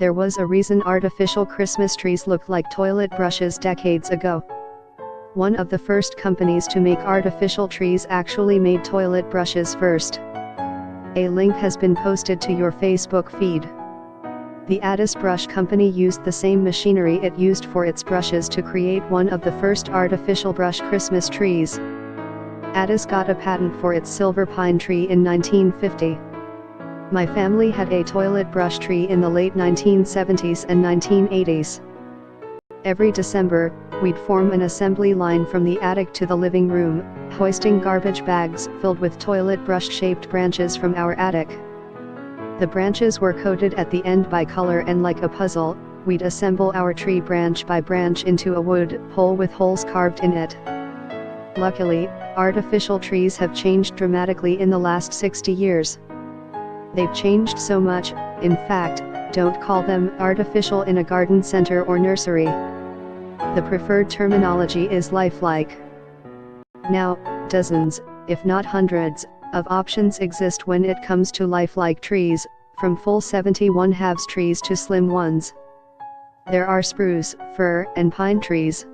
There was a reason artificial Christmas trees looked like toilet brushes decades ago. One of the first companies to make artificial trees actually made toilet brushes first. A link has been posted to your Facebook feed. The Addis Brush Company used the same machinery it used for its brushes to create one of the first artificial brush Christmas trees. Addis got a patent for its silver pine tree in 1950. My family had a toilet brush tree in the late 1970s and 1980s. Every December, we'd form an assembly line from the attic to the living room, hoisting garbage bags filled with toilet brush-shaped branches from our attic. The branches were coded at the end by color, and like a puzzle, we'd assemble our tree branch by branch into a wood pole with holes carved in it. Luckily, artificial trees have changed dramatically in the last 60 years. They've changed so much, in fact, don't call them artificial in a garden center or nursery. The preferred terminology is lifelike. Now, dozens, if not hundreds, of options exist when it comes to lifelike trees, from full 71/2 trees to slim ones. There are spruce, fir, and pine trees.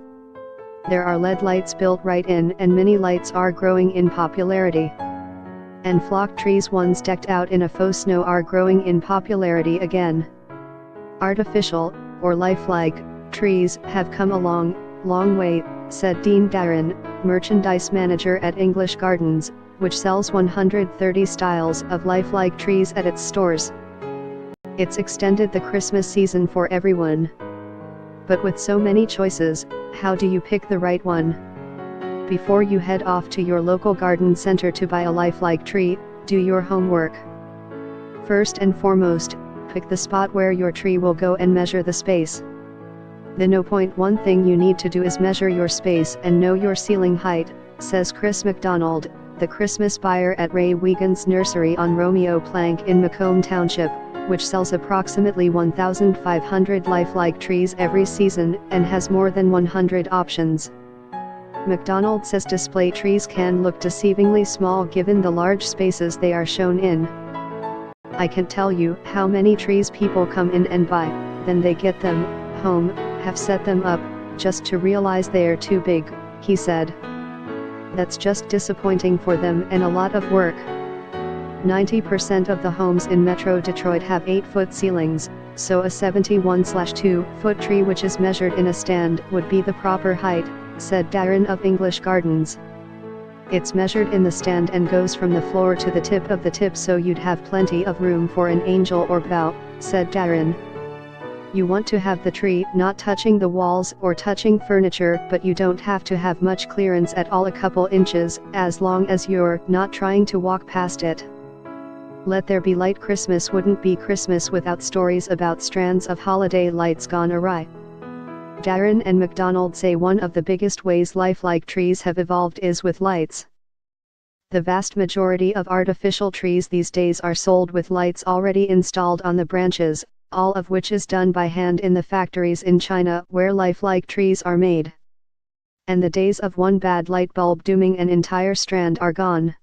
There are LED lights built right in, and mini lights are growing in popularity. And flock trees, ones decked out in a faux snow, are growing in popularity again. Artificial, or lifelike, trees have come a long way, said Dean Darren, merchandise manager at English Gardens, which sells 130 styles of lifelike trees at its stores. It's extended the Christmas season for everyone. But with so many choices, how do you pick the right one? Before you head off to your local garden center to buy a lifelike tree, do your homework. First and foremost, pick the spot where your tree will go and measure the space. The one thing you need to do is measure your space and know your ceiling height, says Chris McDonald, the Christmas buyer at Ray Wiegand's nursery on Romeo Plank in Macomb Township, which sells approximately 1,500 lifelike trees every season and has more than 100 options. McDonald says display trees can look deceivingly small given the large spaces they are shown in. I can't tell you how many trees people come in and buy, then they get them home, have set them up, just to realize they're too big, he said. That's just disappointing for them and a lot of work. 90% of the homes in Metro Detroit have 8-foot ceilings, so a 71/2-foot tree which is measured in a stand would be the proper height, said Darren of English Gardens. It's measured in the stand and goes from the floor to the tip of the tip, so you'd have plenty of room for an angel or bough, said Darren. You want to have the tree not touching the walls or touching furniture, but you don't have to have much clearance at all, a couple inches, as long as you're not trying to walk past it. Let there be light. Christmas wouldn't be Christmas without stories about strands of holiday lights gone awry. Darren and McDonald say one of the biggest ways lifelike trees have evolved is with lights. The vast majority of artificial trees these days are sold with lights already installed on the branches, all of which is done by hand in the factories in China where lifelike trees are made. And the days of one bad light bulb dooming an entire strand are gone.